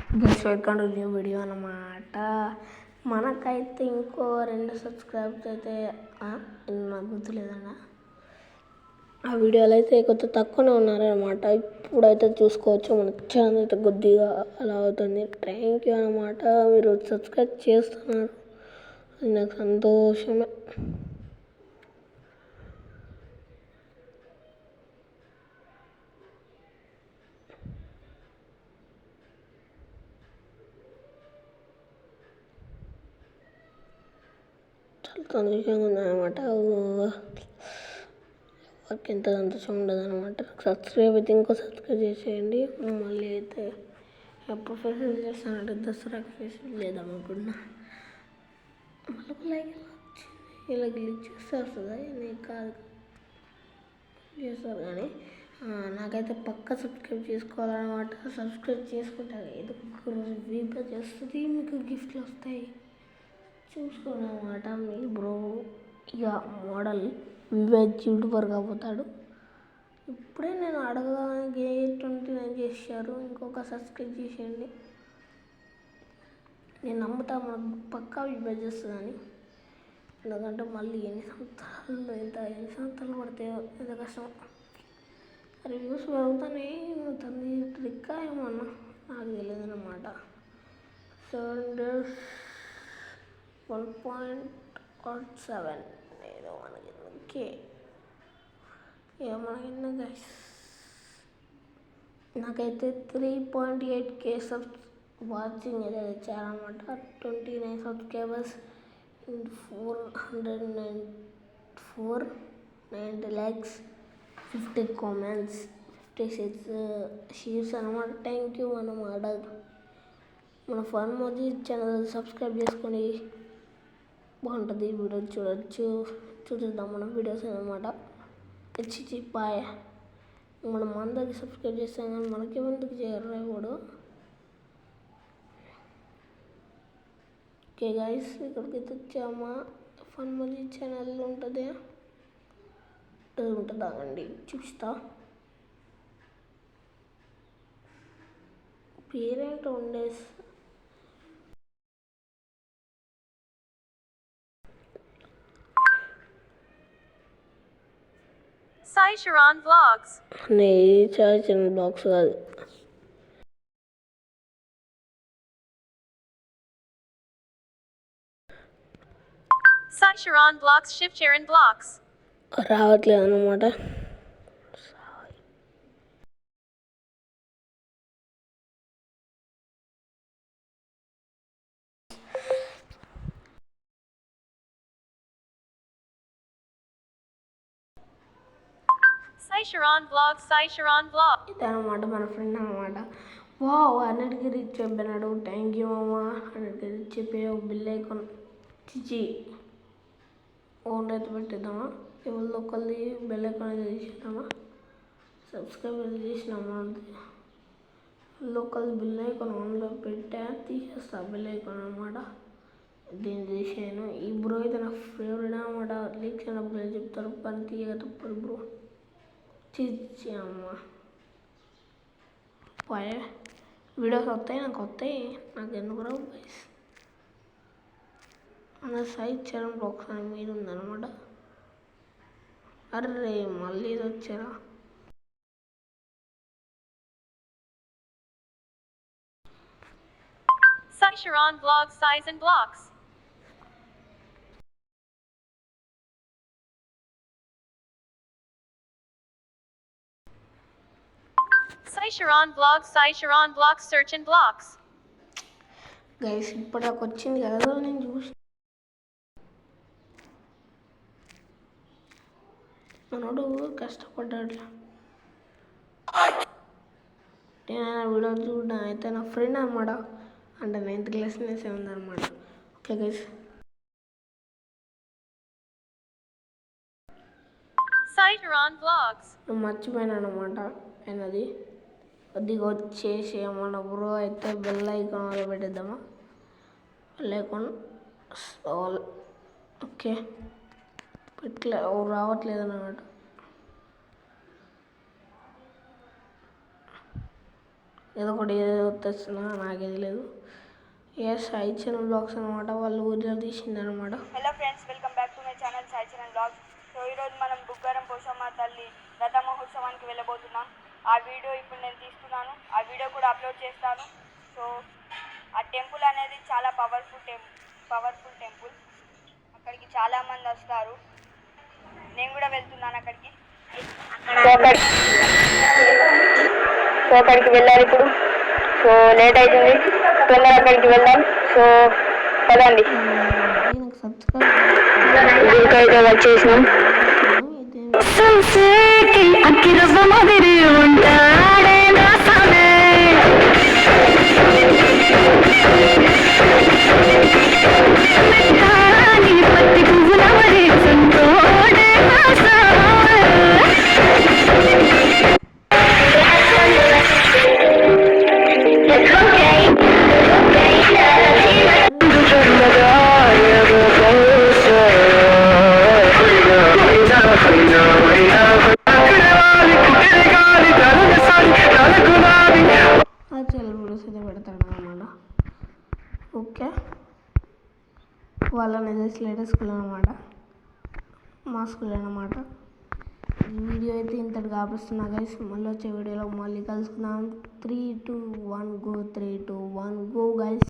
Guys welcome to new video అన్నమాట. మనకైతే ఇంకో 2 సబ్స్క్రైబర్స్ అయితే నాకు గుర్తులేదన్న. ఆ వీడియోలో అయితే కొంచెం తక్కువనే ఉన్నారనమాట. ఇప్పుడైతే చూసుకోవచ్చు మన ఛానల్ అయితే కొద్దిగా అలా అవుతుంది. థ్యాంక్ యూ అనమాట. మీరు సబ్స్క్రైబ్ చేస్తున్నారు, అది నాకు సంతోషమే. చాలా సంతోషంగా ఉందన్నమాట. ఎవరికి ఎంత సంతోషం ఉండదు అనమాట. సబ్స్క్రైబ్ అయితే ఇంకో సబ్స్క్రైబ్ చేసేయండి. మళ్ళీ అయితే ఎప్పుడు ఫేషియల్ చేస్తానంటే దసరాకి ఫేషియల్ చేద్దాం అనుకున్నా. మళ్ళీ లైక్ వచ్చింది, ఇలా క్లిక్ చేస్తే వస్తుందా? నేను కాదు చేస్తారు కానీ నాకైతే పక్క సబ్స్క్రైబ్ చేసుకోవాలన్నమాట. సబ్స్క్రైబ్ చేసుకుంటే ఏదో ఒక రోజు వీపే చేస్తుంది, మీకు గిఫ్ట్లు వస్తాయి. చూసుకోండి అన్నమాట. మీ బ్రో ఇక మోడల్ వివేక్ యూట్యూబర్ కాబోతాడు. ఇప్పుడే నేను అడగడానికి 29 చేశారు. ఇంకొక సబ్స్క్రైబ్ చేసేయండి. నేను నమ్ముతా మనకు పక్కా వివేక్ చేస్తుందని. ఎందుకంటే మళ్ళీ ఎన్ని సంవత్సరాలు పడతాయో ఎంత కష్టం. రివ్యూస్ పెరుగుతానే తండ్రి ట్రిక్కా ఏమన్నా నాకు తెలియదు అన్నమాట. 1.7 ఏదో మనకి ఓకే ఏమన్నా గైస్. నాకైతే 3.8K వాచింగ్ అయితే వచ్చారనమాట. 29 సబ్స్క్రైబర్స్, 490 likes, 50 కామెంట్స్, 56 షేర్స్ అనమాట. థ్యాంక్ యూ అన్నమాట. మన ఫన్ మోజీ ఛానల్ సబ్స్క్రైబ్ చేసుకొని బాగుంటుంది. వీడియో చూద్దాం మన వీడియోస్ అనమాట. పాయ మనం అందరికి సబ్స్క్రైబ్ చేస్తాం కానీ మనకి ఎందుకు చేయరు ఇప్పుడు. ఓకే గైస్, ఇక్కడికి వచ్చామా? ఫన్ మోజీ ఛానల్ ఉంటుందా అండి? చూపిస్తా. పేరేంటో ఉండేసి Sai Sharon Vlogs. చాలా చిన్న బ్లాగ్స్ కాదు. Sai Sharon Vlogs. Shift Sharon Vlogs. రావట్లేదు అన్నమాట. Sai Sharon Vlogs. Sai Sharon Vlogs. ఇదన్నమాట మన ఫ్రెండ్ అనమాట. వావ్, 100కి రీచ్ చెప్పినాడు. థ్యాంక్ యూ అమ్మ. 100కి రీచ్ చెప్పి బిల్ ఐకాన్ చిచి ఓన్ అయితే పెట్టేద్దామా? ఎవరిలో ఒకళ్ళది బెల్ ఐకాన్ అయితే తీసేద్దామా? సబ్స్క్రైబ్ అయితే చేసినామా? లోకల్ బిల్ ఐకాన్ ఆన్లో పెట్టా, తీసేస్తా బిల్ ఐకాన్ అనమాట. దీన్ని తీసాను. ఈ బ్రో అయితే నా ఫేవరెట్ అనమాట. లీక్స్ అయినప్పుడు చెప్తారు, పని తీయగా తప్పదు బ్రో. చిచ్చి అమ్మ పోయే వీడియోస్ వస్తాయి, నాకు ఎందుకు రావు గైస్. మన సైజ్ చరణ్ బ్లాగ్స్ అని మీద ఉందన్నమాట. అర్రే మళ్ళీ ఇది వచ్చారా? Sai Sharon Vlogs. Size and Blocks. Sai Sharon Vlogs. Sai Sharon Vlogs. Search and Blocks. Guys ఇప్పటిదాకా వచ్చింది కదా, నేను చూసి మనోడు కష్టపడ్డాడు. నేను ఆయన వీడియో చూడడం అయితే నా ఫ్రెండ్ అనమాట. అంటే 9th క్లాస్ ఉందన్నమాట. Okay guys, Sai Sharon Vlogs. నేను మర్చిపోయాను అనమాట. అయినది కొద్దిగా వచ్చేసి మన బ్రో అయితే బెల్ ఐకాన్ పెట్టేద్దామా? బెల్ ఐకాన్ ఓకే రావట్లేదు అన్నమాట. ఏదో ఒకటి తెస్తున్నా నాకే తెలియదు. సాయి ఛానల్ బ్లాగ్స్ అనమాట, వాళ్ళు ఊరిలో తీసిందనమాట. Hello friends, welcome back to my channel Sai channel blogs. So ఈరోజు మనం బుగ్గరం పోషమ్మ తల్లి రథ మహోత్సవానికి వెళ్ళబోతున్నాం. ఆ వీడియో ఇప్పుడు నేను తీస్తున్నాను, ఆ వీడియో కూడా అప్లోడ్ చేస్తాను. సో ఆ టెంపుల్ అనేది చాలా పవర్ఫుల్ టెంపుల్. అక్కడికి చాలామంది వస్తారు, నేను కూడా వెళ్తున్నాను అక్కడికి. సో అక్కడికి వెళ్ళాలి ఇప్పుడు. సో లేట్ అవుతుంది, తొందరగా అక్కడికి వెళ్దాం. సో పదండి. నాకు సబ్స్క్రైబ్ అయితే వచ్చేసినాం. వీడియోస్ అయితే పెడతాడు అనమాట. ఓకే, వాళ్ళని లేటెస్ట్ స్కూల్ అనమాట, మా స్కూల్ అనమాట. ఈ వీడియో అయితే ఇంతటి కాపిస్తున్నా గైస్. మళ్ళీ వచ్చే వీడియోలో మళ్ళీ కలుసుకుందాం. 3, 2, 1 గో. 3, 2, 1 go guys.